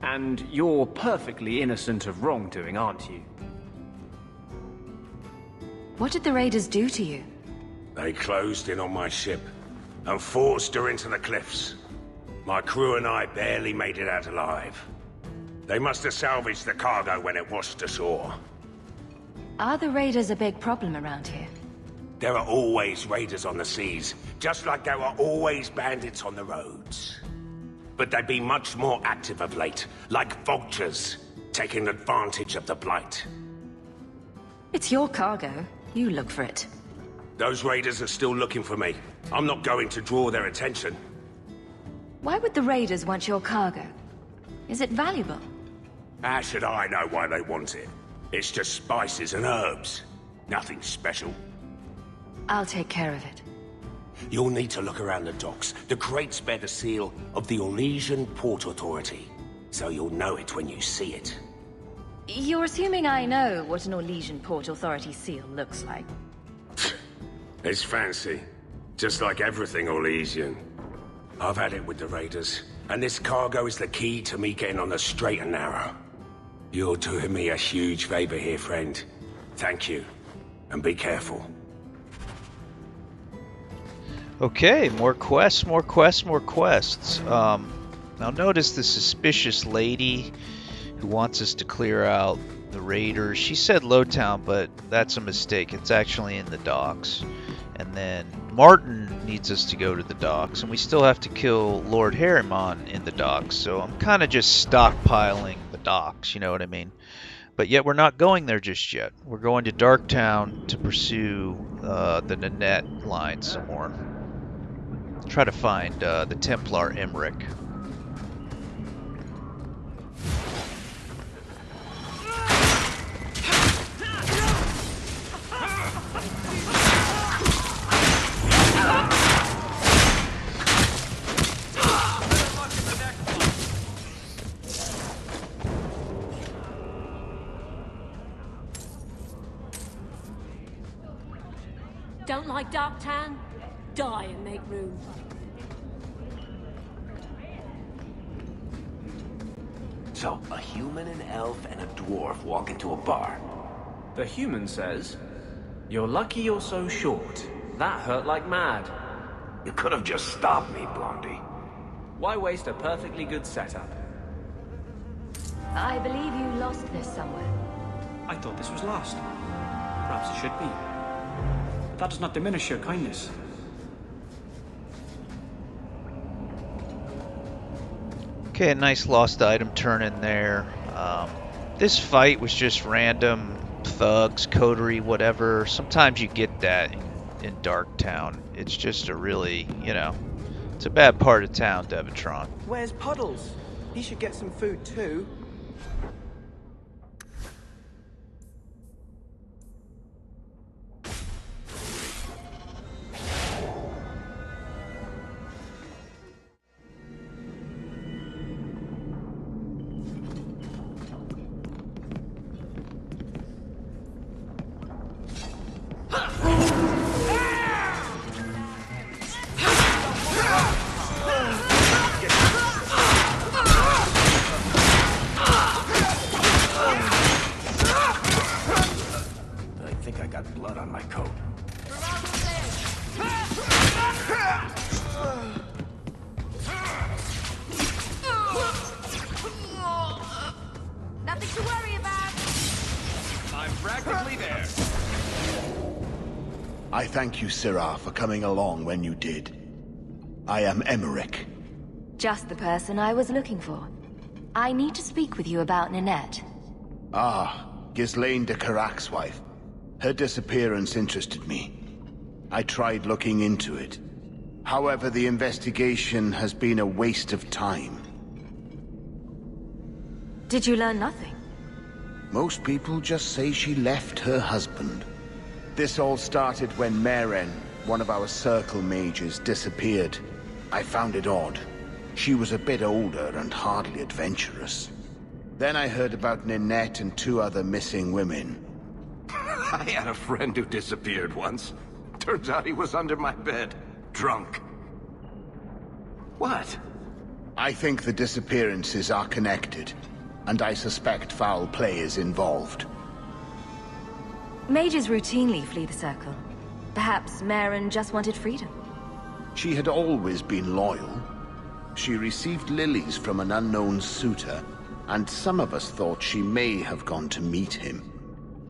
And you're perfectly innocent of wrongdoing, aren't you? What did the raiders do to you? They closed in on my ship and forced her into the cliffs. My crew and I barely made it out alive. They must have salvaged the cargo when it washed ashore. Are the raiders a big problem around here? There are always raiders on the seas, just like there are always bandits on the roads. But they've been much more active of late, like vultures, taking advantage of the Blight. It's your cargo. You look for it. Those raiders are still looking for me. I'm not going to draw their attention. Why would the raiders want your cargo? Is it valuable? How should I know why they want it? It's just spices and herbs. Nothing special. I'll take care of it. You'll need to look around the docks. The crates bear the seal of the Orlesian Port Authority, so you'll know it when you see it. You're assuming I know what an Orlesian Port Authority seal looks like. It's fancy. Just like everything Orlesian. I've had it with the raiders, and this cargo is the key to me getting on the straight and narrow. You're doing me a huge favor here, friend. Thank you. And be careful. Okay, more quests, more quests, more quests. Now notice the suspicious lady who wants us to clear out the raiders. She said Lowtown, but that's a mistake. It's actually in the docks. And then Martin needs us to go to the docks, and we still have to kill Lord Harriman in the docks. So I'm kind of just stockpiling the docks, you know what I mean? But yet we're not going there just yet. We're going to Darktown to pursue the Nanette line some more. Try to find the Templar Emmerich. Don't like Darktown? Die and make room. So, a human, an elf, and a dwarf walk into a bar. The human says, "You're lucky you're so short. That hurt like mad." You could have just stopped me, Blondie. Why waste a perfectly good setup? I believe you lost this somewhere. I thought this was lost. Perhaps it should be. But that does not diminish your kindness. Okay, a nice lost item turn in there. This fight was just random thugs, coterie, whatever. Sometimes you get that in Darktown. It's just a really, you know, it's a bad part of town, Devitron. Where's Puddles? He should get some food too. Nothing to worry about. I'm practically there. I thank you, Syrah, for coming along when you did. I am Emmerich. Just the person I was looking for. I need to speak with you about Nanette. Ah, Ghislaine de Carac's wife. Her disappearance interested me. I tried looking into it. However, the investigation has been a waste of time. Did you learn nothing? Most people just say she left her husband. This all started when Meren, one of our Circle mages, disappeared. I found it odd. She was a bit older and hardly adventurous. Then I heard about Ninette and 2 other missing women. I had a friend who disappeared once. Turns out he was under my bed, drunk. What? I think the disappearances are connected, and I suspect foul play is involved. Mages routinely flee the Circle. Perhaps Meren just wanted freedom. She had always been loyal. She received lilies from an unknown suitor, and some of us thought she may have gone to meet him.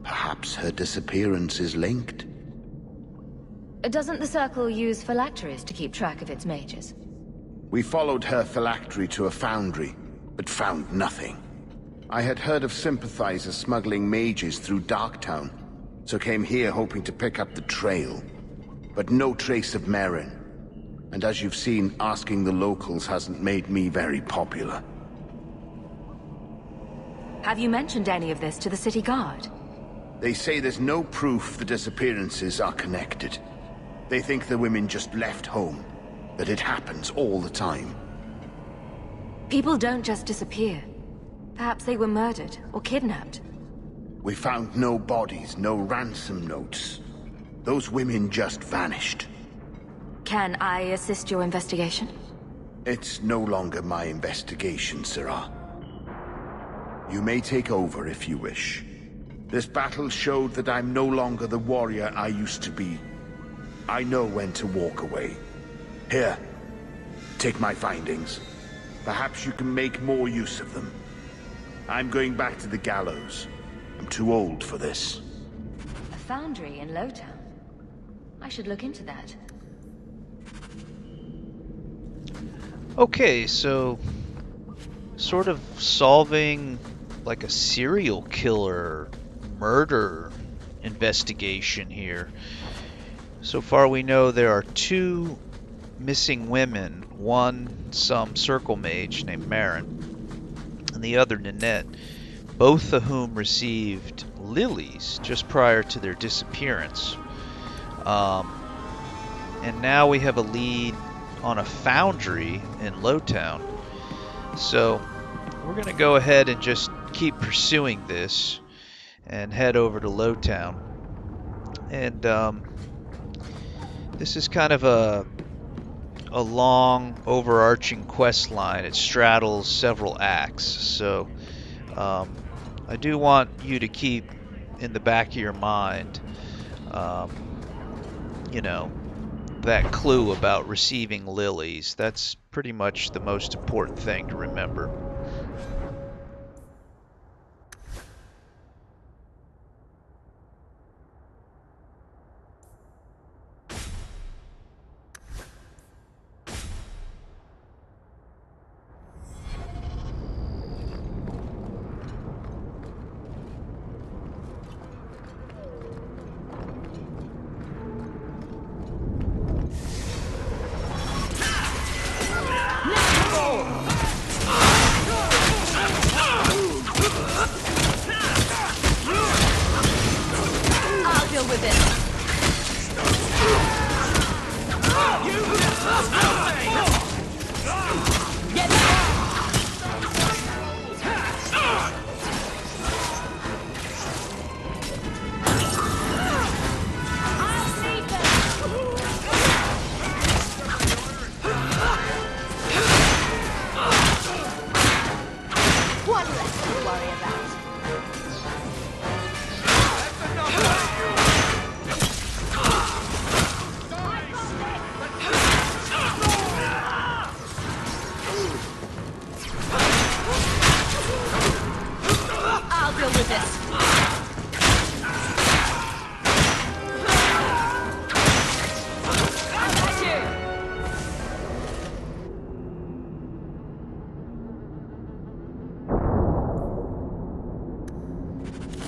Perhaps her disappearance is linked. Doesn't the Circle use phylacteries to keep track of its mages? We followed her phylactery to a foundry, but found nothing. I had heard of sympathizers smuggling mages through Darktown, so came here hoping to pick up the trail. But no trace of Meren. And as you've seen, asking the locals hasn't made me very popular. Have you mentioned any of this to the city guard? They say there's no proof the disappearances are connected. They think the women just left home, that it happens all the time. People don't just disappear. Perhaps they were murdered or kidnapped. We found no bodies, no ransom notes. Those women just vanished. Can I assist your investigation? It's no longer my investigation, Syrah. You may take over if you wish. This battle showed that I'm no longer the warrior I used to be. I know when to walk away. Here, take my findings. Perhaps you can make more use of them. I'm going back to the gallows. I'm too old for this. A foundry in Lowtown. I should look into that. Okay, so sort of solving like a serial killer murder investigation here. So far we know there are 2 missing women, one some circle mage named Marin, and the other Ninette, both of whom received lilies just prior to their disappearance. And now we have a lead on a foundry in Lowtown. So we're going to go ahead and just keep pursuing this and head over to Lowtown. And this is kind of a long overarching quest line. It straddles several acts. So I do want you to keep in the back of your mind, you know, that clue about receiving lilies. That's pretty much the most important thing to remember.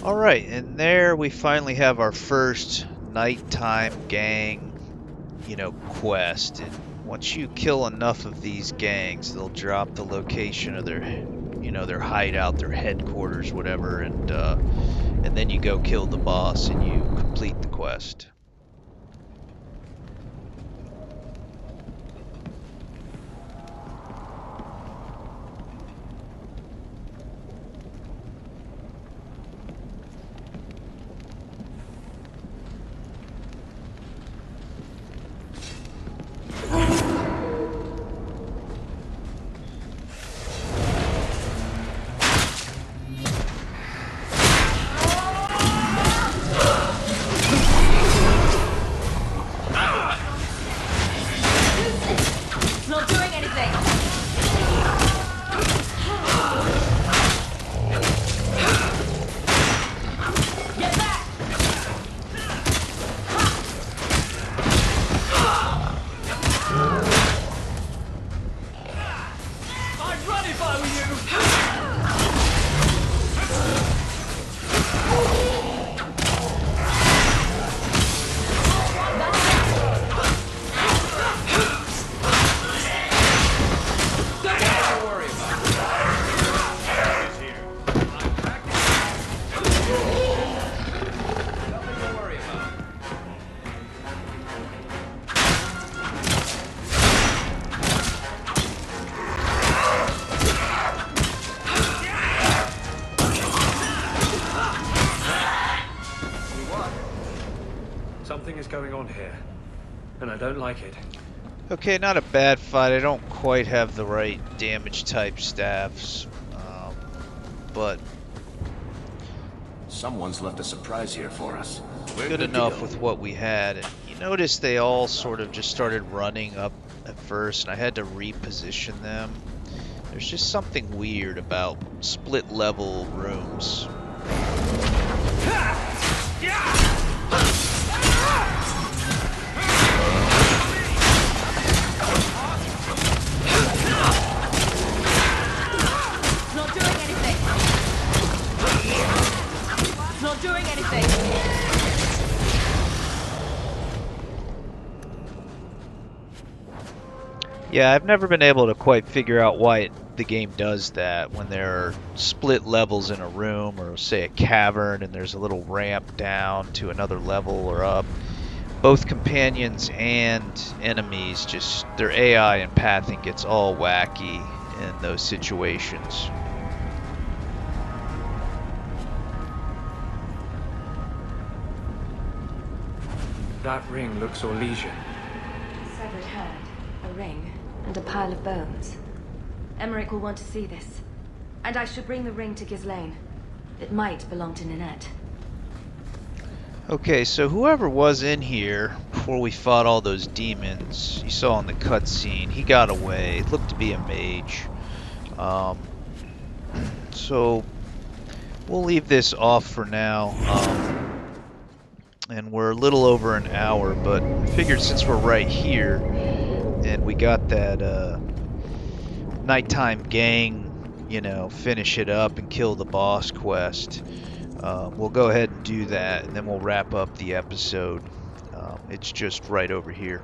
Alright, and there we finally have our first nighttime gang, quest. And once you kill enough of these gangs, they'll drop the location of their, their hideout, their headquarters, whatever, and then you go kill the boss and you complete the quest. Something is going on here, and I don't like it. Okay, not a bad fight. I don't quite have the right damage type staffs. but someone's left a surprise here for us. We're good enough with what we had. And you notice they all sort of just started running up at first, and I had to reposition them. There's just something weird about split level rooms. Not doing anything. Yeah, I've never been able to quite figure out why the game does that when there are split levels in a room, or say a cavern and there's a little ramp down to another level or up. Both companions and enemies, just their AI and pathing gets all wacky in those situations. That ring looks Orlesian. Severed head, a ring, and a pile of bones. Emmerich will want to see this. And I should bring the ring to Ghislaine. It might belong to Ninette. Okay, so whoever was in here before we fought all those demons, you saw in the cutscene, he got away. It looked to be a mage. So we'll leave this off for now. And we're a little over an hour, but I figured since we're right here and we got that nighttime gang, you know, finish it up and kill the boss quest, we'll go ahead and do that, and then we'll wrap up the episode. It's just right over here.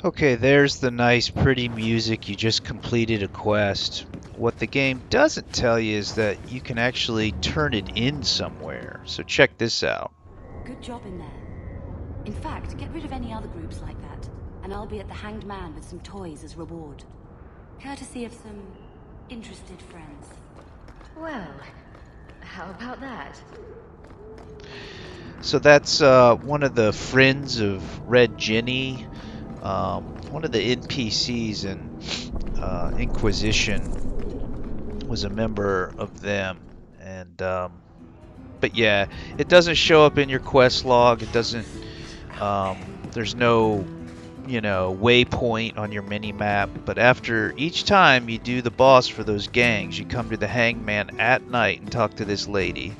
Okay, there's the nice, pretty music. You just completed a quest. What the game doesn't tell you is that you can actually turn it in somewhere. So check this out. Good job in there. In fact, get rid of any other groups like that, and I'll be at the Hanged Man with some toys as reward. Courtesy of some interested friends. Well, how about that? So that's one of the friends of Red Jenny. One of the NPCs in Inquisition was a member of them, and but yeah, it doesn't show up in your quest log. It doesn't. There's no, you know, waypoint on your mini map. But after each time you do the boss for those gangs, you come to the Hangman at night and talk to this lady.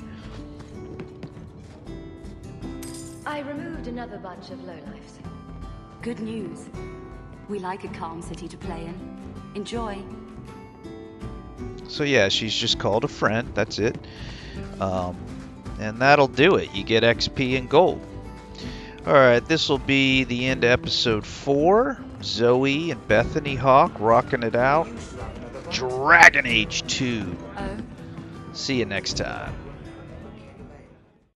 I removed another bunch of lowlifes. Good news. We like a calm city to play in. Enjoy. So yeah, she's just called a friend. That's it. And that'll do it. You get XP and gold. Alright, this will be the end of episode 4. Zoe and Bethany Hawke rocking it out. Dragon Age 2. See you next time.